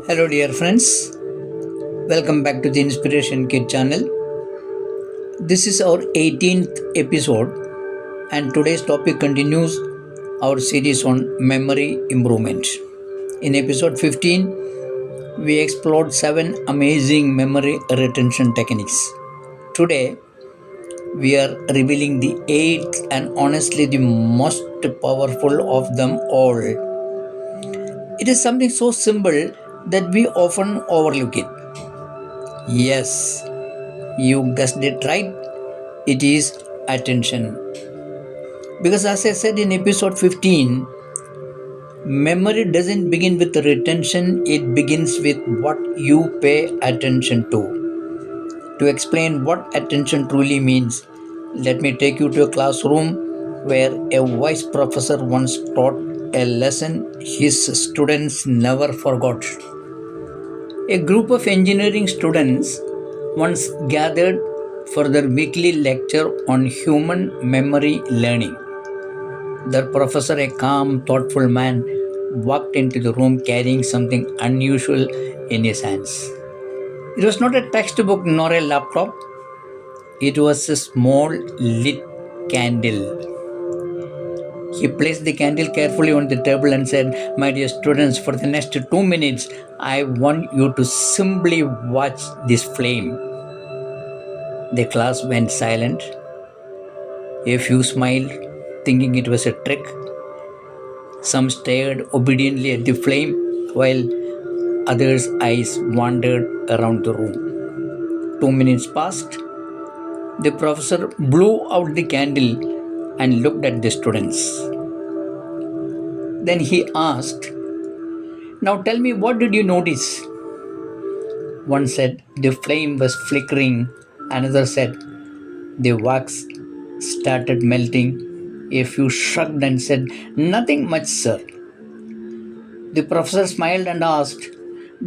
Hello, dear friends. Welcome back to the Inspiration Kid channel. This is our 18th episode, and today's topic continues our series on memory improvement. In episode 15, we explored 7 amazing memory retention techniques. Today, we are revealing the 8th and honestly the most powerful of them all. It is something so simple that we often overlook it. Yes, you guessed it right. It is attention. Because, as I said in episode 15, memory doesn't begin with retention, it begins with what you pay attention to. To explain what attention truly means, let me take you to a classroom where a wise professor once taught a lesson his students never forgot. A group of engineering students once gathered for their weekly lecture on human memory learning. The professor, a calm, thoughtful man, walked into the room carrying something unusual in his hands. It was not a textbook nor a laptop, it was a small lit candle. He placed the candle carefully on the table and said, "My dear students, for the next 2 minutes, I want you to simply watch this flame." The class went silent. A few smiled, thinking it was a trick. Some stared obediently at the flame, while others' eyes wandered around the room. 2 minutes passed. The professor blew out the candle and looked at the students. Then he asked, "Now tell me, what did you notice?" One said the flame was flickering, another said the wax started melting. A few shrugged and said, "Nothing much, sir." The professor smiled and asked,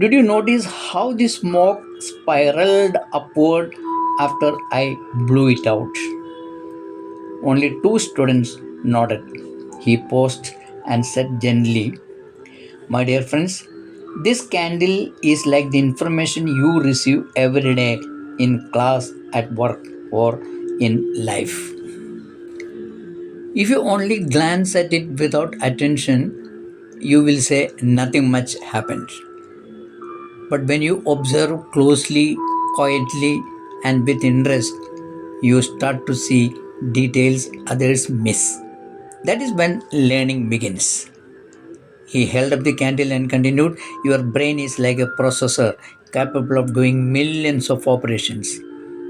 "Did you notice how the smoke spiraled upward after I blew it out?" Only two students nodded. He paused and said gently, "My dear friends, this candle is like the information you receive every day in class, at work, or in life. If you only glance at it without attention, you will say nothing much happened. But when you observe closely, quietly, and with interest, you start to see details others miss. That is when learning begins. He held up the candle and continued, "Your brain is like a processor capable of doing millions of operations.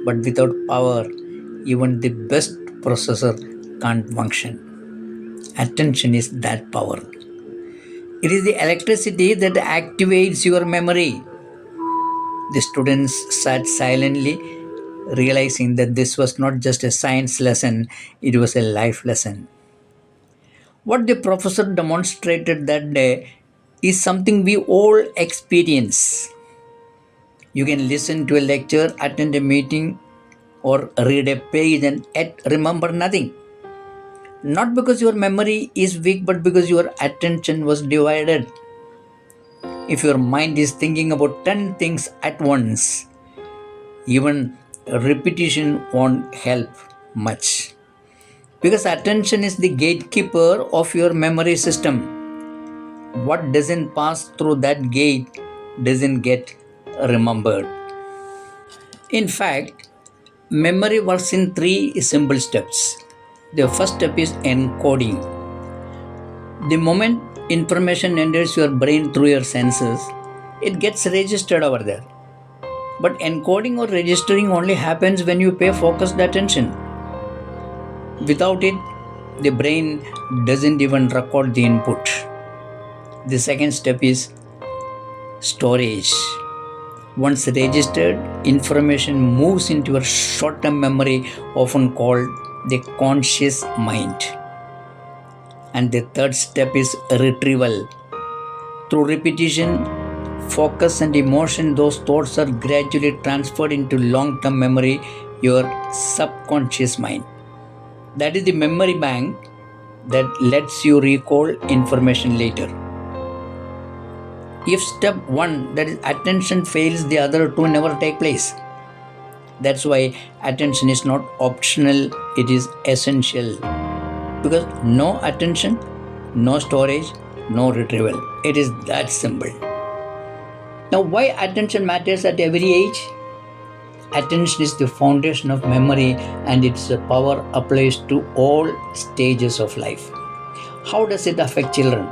But without power, even the best processor can't function. Attention is that power. It is the electricity that activates your memory." The students sat silently, realizing that this was not just a science lesson, it was a life lesson. What the professor demonstrated that day is something we all experience. You can listen to a lecture, attend a meeting, or read a page and yet remember nothing. Not because your memory is weak, but because your attention was divided. If your mind is thinking about 10 things at once, even repetition won't help much. Because attention is the gatekeeper of your memory system. What doesn't pass through that gate doesn't get remembered. In fact, memory works in three simple steps. The first step is encoding. The moment information enters your brain through your senses, it gets registered over there. But encoding or registering only happens when you pay focused attention. Without it, the brain doesn't even record the input. The second step is storage. Once registered, information moves into your short term memory, often called the conscious mind. And the third step is retrieval. Through repetition, focus, and emotion, those thoughts are gradually transferred into long term memory, your subconscious mind. That is the memory bank that lets you recall information later. If step one, that is attention, fails, the other two never take place. That's why attention is not optional, it is essential. Because no attention, no storage, no retrieval. It is that simple. Now, why attention matters at every age? Attention is the foundation of memory and its power applies to all stages of life. How does it affect children?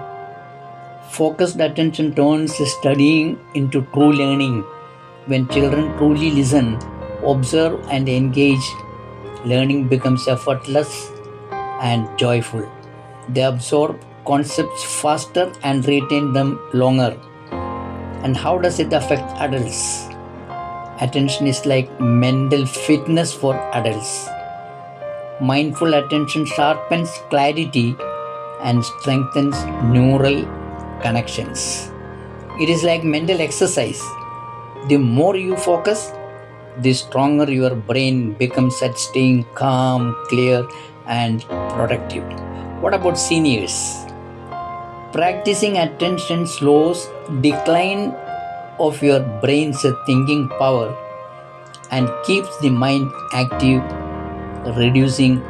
Focused attention turns studying into true learning. When children truly listen, observe, and engage, learning becomes effortless and joyful. They absorb concepts faster and retain them longer. And how does it affect adults? Attention is like mental fitness for adults. Mindful attention sharpens clarity and strengthens neural connections. It is like mental exercise. The more you focus, the stronger your brain becomes at staying calm, clear, and productive. What about seniors? Practicing attention slows decline of your brain's thinking power and keeps the mind active, reducing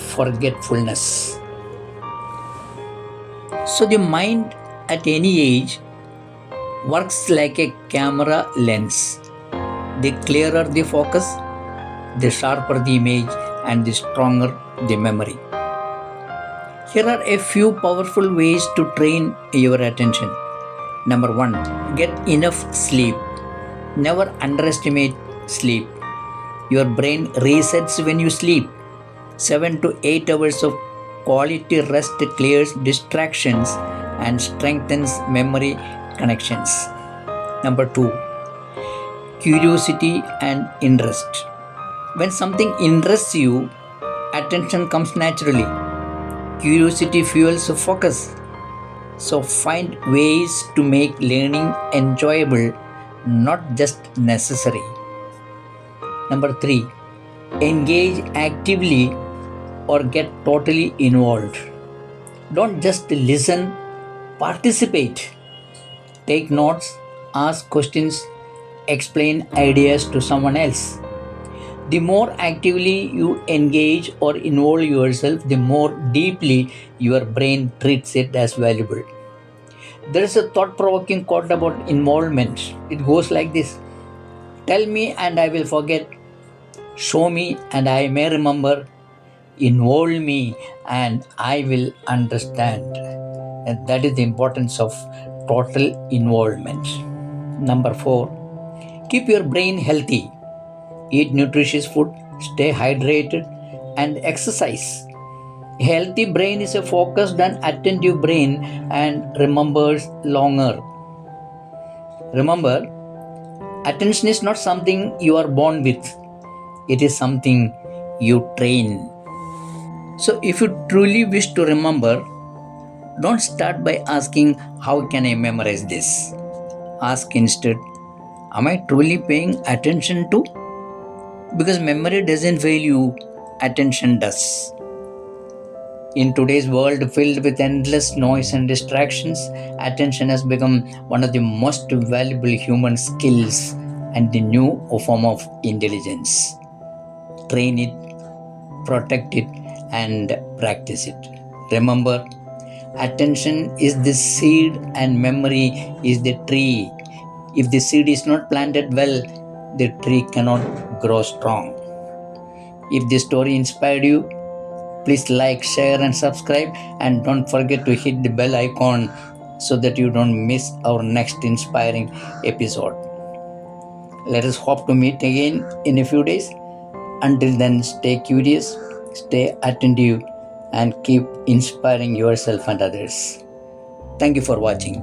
forgetfulness. So the mind at any age works like a camera lens. The clearer the focus, the sharper the image, and the stronger the memory. Here are a few powerful ways to train your attention. Number one, get enough sleep. Never underestimate sleep. Your brain resets when you sleep. 7 to 8 hours of quality rest clears distractions and strengthens memory connections. Number two, curiosity and interest. When something interests you, attention comes naturally. Curiosity fuels focus. So find ways to make learning enjoyable, not just necessary. Number three, engage actively or get totally involved. Don't just listen, participate. Take notes, ask questions, explain ideas to someone else. The more actively you engage or involve yourself, the more deeply your brain treats it as valuable. There is a thought provoking quote about involvement. It goes like this: tell me and I will forget, show me and I may remember, involve me and I will understand. And that is the importance of total involvement. Number four, keep your brain healthy. Eat nutritious food, stay hydrated, and exercise. A healthy brain is a focused and attentive brain and remembers longer. Remember, attention is not something you are born with, it is something you train. So, if you truly wish to remember, don't start by asking, how can I memorize this? Ask instead, am I truly paying attention to? Because memory doesn't fail you, attention does. In today's world filled with endless noise and distractions, attention has become one of the most valuable human skills and the new form of intelligence. Train it, protect it, and practice it. Remember, attention is the seed and memory is the tree. If the seed is not planted well, the tree cannot grow strong. If this story inspired you, please like, share, and subscribe. And don't forget to hit the bell icon so that you don't miss our next inspiring episode. Let us hope to meet again in a few days. Until then, stay curious, stay attentive, and keep inspiring yourself and others. Thank you for watching.